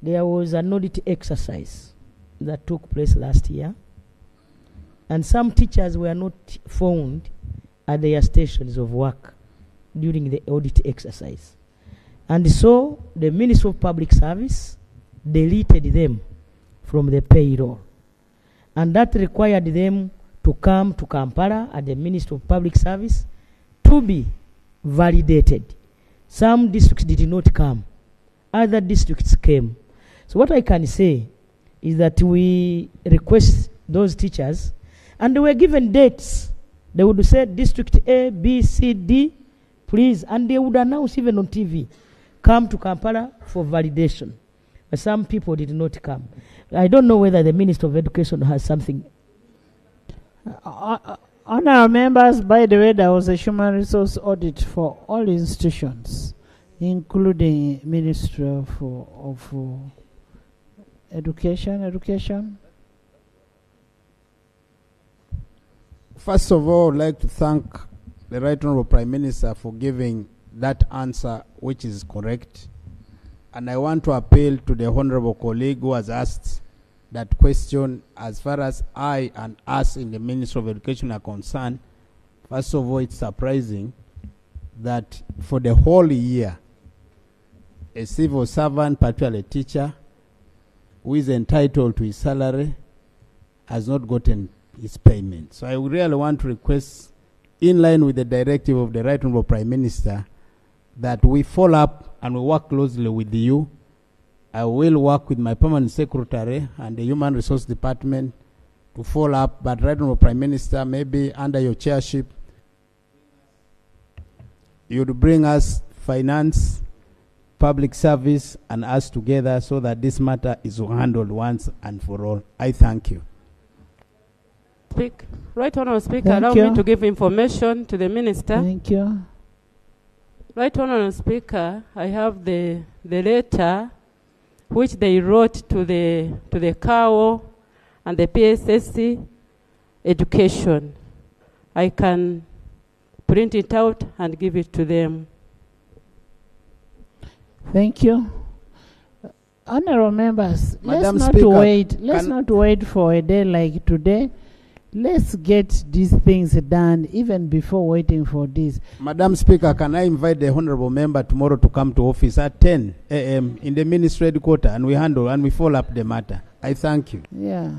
there was an audit exercise that took place last year, and some teachers were not found at their stations of work during the audit exercise. And so the Ministry of Public Service deleted them from the payroll. And that required them to come to Kampala at the Ministry of Public Service to be validated. Some districts did not come. Other districts came. So what I can say is that we request those teachers, and they were given dates. They would say District A, B, C, D, please, and they would announce even on TV, come to Kampala for validation. But some people did not come. I don't know whether the Minister of Education has something. Honourable members, by the way, there was a human resource audit for all institutions, including Ministry of Education. First of all, I'd like to thank the Right Honourable Prime Minister for giving that answer, which is correct. And I want to appeal to the Honourable colleague who has asked that question. As far as I and us in the Ministry of Education are concerned, first of all, it's surprising that for the whole year, a civil servant, particularly a teacher, who is entitled to his salary, has not gotten his payment. So I really want to request, in line with the directive of the Right Honourable Prime Minister, that we follow up and we work closely with you. I will work with my permanent secretary and the Human Resource Department to follow up. But Right Honourable Prime Minister, maybe under your chairship, you'd bring us finance, public service, and us together so that this matter is handled once and for all. I thank you. Right Honourable Speaker, allow me to give information to the Minister. Thank you. Right Honourable Speaker, I have the letter which they wrote to the CAO and the PSSC education. I can print it out and give it to them. Thank you. Honourable members, Madam let's not wait for a day like today. Let's get these things done even before waiting for this. Madam Speaker, can I invite the Honourable Member tomorrow to come to office at 10 a.m. in the Ministry headquarters, and we handle and we follow up the matter. I thank you. Yeah.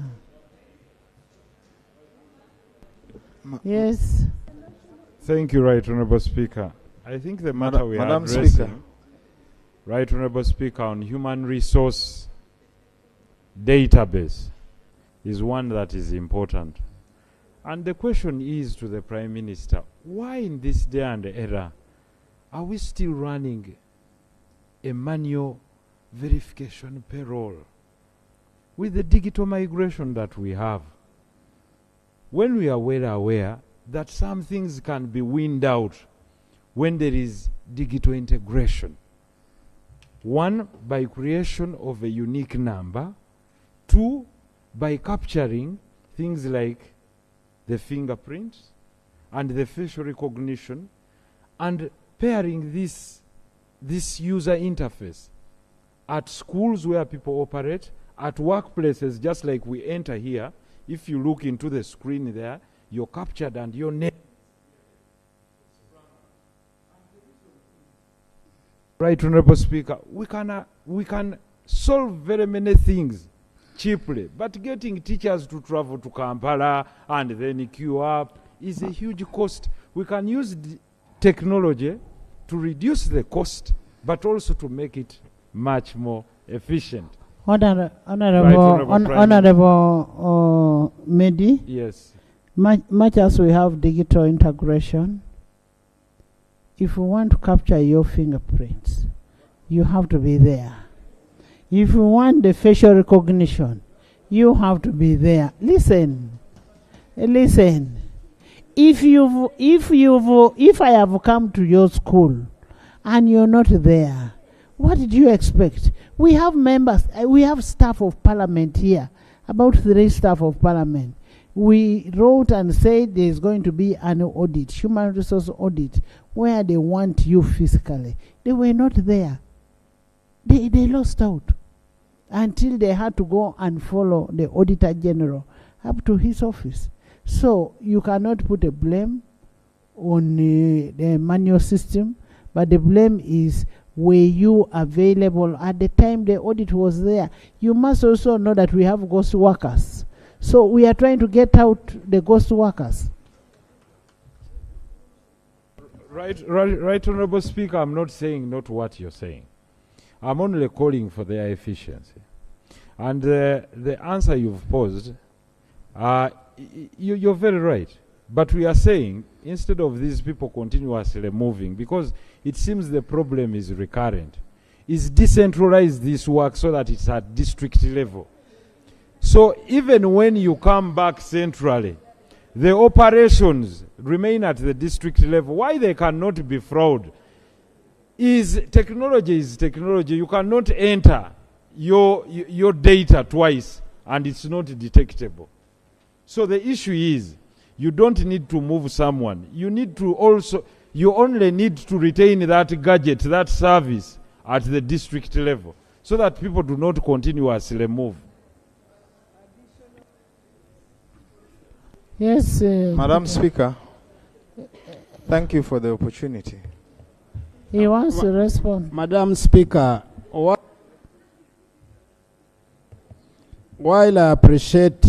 Yes. Thank you, Right Honourable Speaker. I think the matter we are addressing, Right Honourable Speaker, on human resource database is one that is important. And the question is to the Prime Minister, why in this day and era are we still running a manual verification payroll with the digital migration that we have? When we are well aware that some things can be weaned out when there is digital integration. One, by creation of a unique number. Two, by capturing things like the fingerprints and the facial recognition and pairing this user interface at schools where people operate, at workplaces, just like we enter here. If you look into the screen there, you're captured and your name. Right Honourable Speaker, we can solve very many things cheaply, but getting teachers to travel to Kampala and then queue up is a huge cost. We can use technology to reduce the cost, but also to make it much more efficient. Honourable Medi. Yes. Much as we have digital integration, if you want to capture your fingerprints, you have to be there. If you want the facial recognition, you have to be there. Listen. If I have come to your school and you're not there, what did you expect? We have members, we have staff of parliament here, about 3 staff of parliament. We wrote and said there's going to be an audit, human resource audit, where they want you physically. They were not there. They lost out. until they had to go and follow the Auditor General up to his office. So you cannot put a blame on the manual system, but the blame is, were you available at the time the audit was there? You must also know that we have ghost workers. So we are trying to get out the ghost workers. Right, Honorable Speaker, I'm not saying not what you're saying. I'm only calling for their efficiency. And the answer you've posed, you're very right. But we are saying, instead of these people continuously moving, because it seems the problem is recurrent, is decentralize this work so that it's at district level. So even when you come back centrally, the operations remain at the district level. Why they cannot be fraud is technology is technology. You cannot enter your data twice and it's not detectable. So the issue is, you don't need to move someone. You only need to retain that gadget, that service at the district level, so that people do not continuously move. Yes. Madam Speaker, thank you for the opportunity. He wants to respond. Madam Speaker, while I appreciate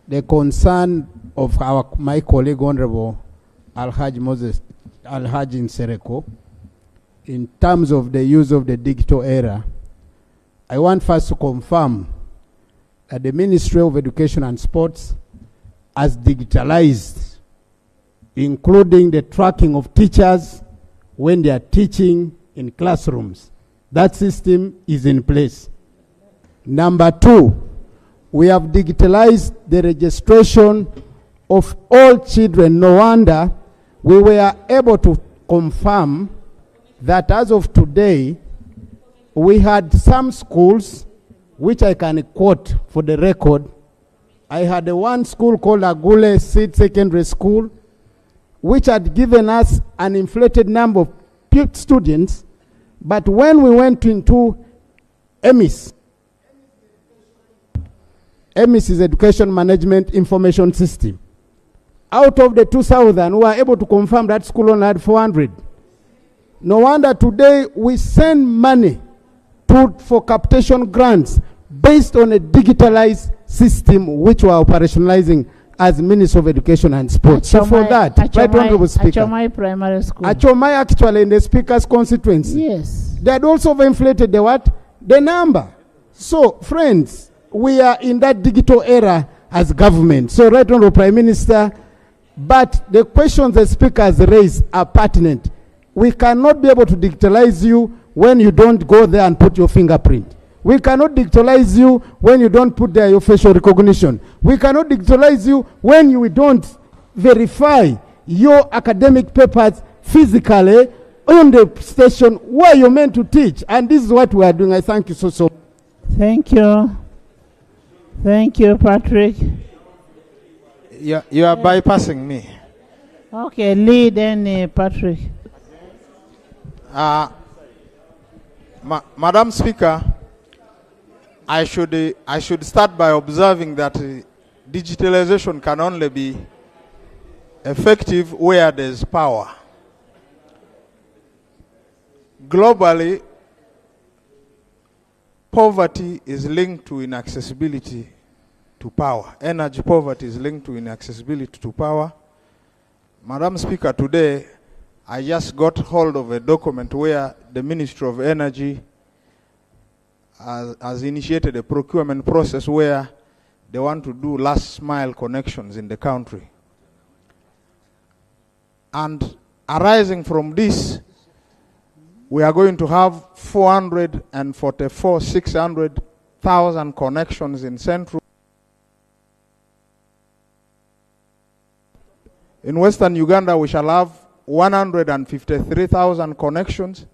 the concern of my colleague Honorable Alhaji Nsereko in terms of the use of the digital era, I want first to confirm that the Ministry of Education and Sports has digitalized, including the tracking of teachers when they are teaching in classrooms. That system is in place. Number two, we have digitalized the registration of all children. No wonder we were able to confirm that as of today, we had some schools, which I can quote for the record. I had one school called Agule Seed Secondary School, which had given us an inflated number of students, but when we went into EMIS is Education Management Information System, out of the 2,000, we were able to confirm that school only had 400. No wonder today we send money for capitation grants based on a digitalized system which we are operationalizing as Minister of Education and Sports. So for that, Right Honorable Speaker, Achomai Primary School. Achomai actually in the Speaker's constituency. Yes. They had also inflated the what? The number. So, friends, we are in that digital era as government. So, Right Honorable Prime Minister, but the questions the Speaker has raised are pertinent. We cannot be able to digitalize you when you don't go there and put your fingerprint. We cannot digitalize you when you don't put there your facial recognition. We cannot digitalize you when you don't verify your academic papers physically on the station where you're meant to teach. And this is what we are doing. I thank you so much. Thank you. Thank you, Patrick. You are bypassing me. Okay, lead then, Patrick. Madam Speaker, I should start by observing that digitalization can only be effective where there's power. Globally, poverty is linked to inaccessibility to power. Energy poverty is linked to inaccessibility to power. Madam Speaker, today I just got hold of a document where the Ministry of Energy has initiated a procurement process where they want to do last mile connections in the country. And arising from this, we are going to have 600,000 connections in Central. In Western Uganda, we shall have 153,000 connections.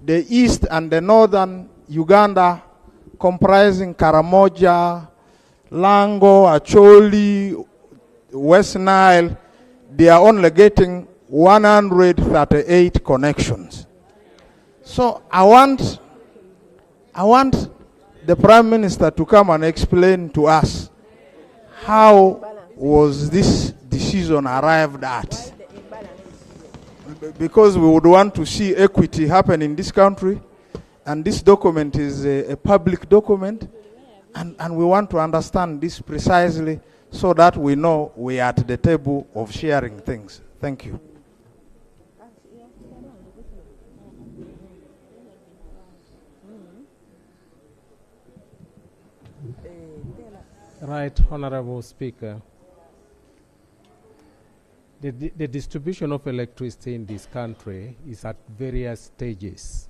The East and the Northern Uganda, comprising Karamoja, Lango, Acholi, West Nile, they are only getting 138 connections. So I want I want the Prime Minister to come and explain to us how was this decision arrived at. Because we would want to see equity happen in this country, and this document is a public document, and we want to understand this precisely so that we know we are at the table of sharing things. Thank you. Right, Honorable Speaker. The distribution of electricity in this country is at various stages.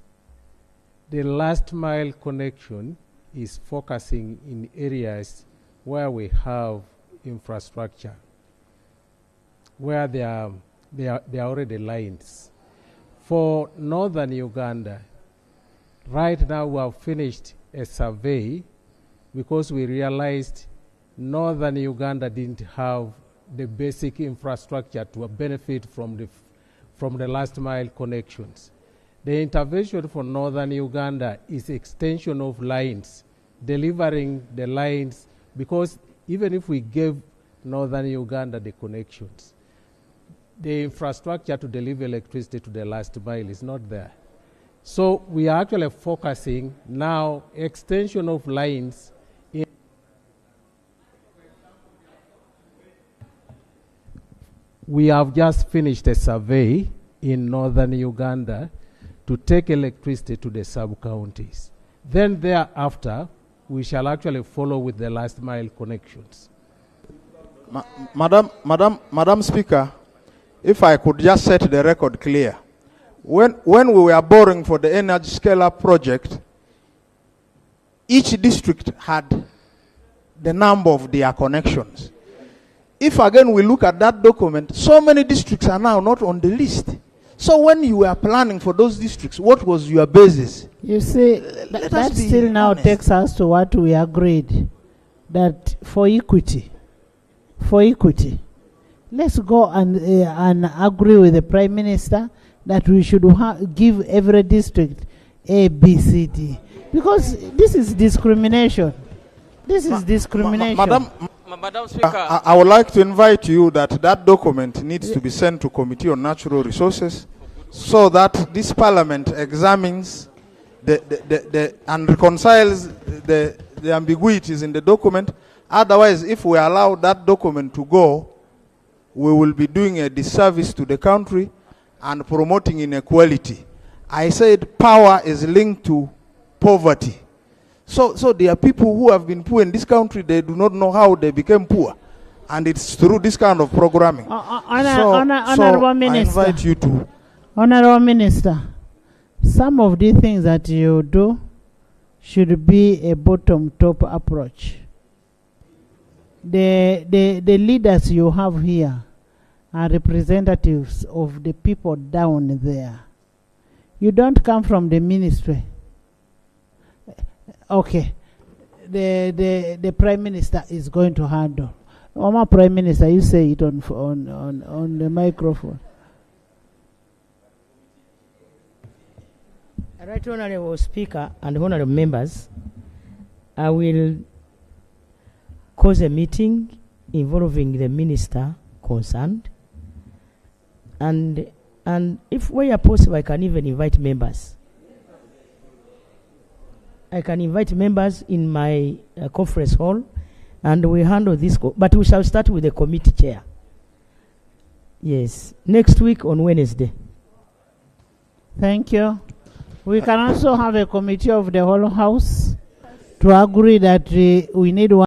The last mile connection is focusing in areas where we have infrastructure, where there are already lines. For northern Uganda, right now we have finished a survey because we realized northern Uganda didn't have the basic infrastructure to benefit from the last mile connections. The intervention for northern Uganda is extension of lines, delivering the lines, because even if we gave northern Uganda the connections, the infrastructure to deliver electricity to the last mile is not there. So we are actually focusing now extension of lines. We have just finished a survey in northern Uganda to take electricity to the sub-counties. Then thereafter, we shall actually follow with the last mile connections. Madam Speaker, if I could just set the record clear. When we were borrowing for the energy scale-up project, each district had the number of their connections. If again we look at that document, so many districts are now not on the list. So when you were planning for those districts, what was your basis? You see, that still now takes us to what we agreed, that for equity, let's go and agree with the Prime Minister that we should give every district A, B, C, D. Because this is discrimination. This is discrimination. Madam Speaker, I would like to invite you that document needs to be sent to Committee on Natural Resources so that this Parliament examines and reconciles the ambiguities in the document. Otherwise, if we allow that document to go, we will be doing a disservice to the country and promoting inequality. I said power is linked to poverty. So there are people who have been poor in this country, they do not know how they became poor. And it's through this kind of programming. Honorable Minister, I invite you to. Honorable Minister, some of the things that you do should be a bottom-top approach. The leaders you have here are representatives of the people down there. You don't come from the ministry. Okay, the Prime Minister is going to handle. Oma Prime Minister, you say it on the microphone. Right, Honorable Speaker and Honorable Members, I will cause a meeting involving the Minister concerned, and if where possible, I can even invite members. I can invite members in my conference hall, and we handle this. But we shall start with the committee chair. Yes, next week on Wednesday. Thank you. We can also have a committee of the whole house to agree that we need one.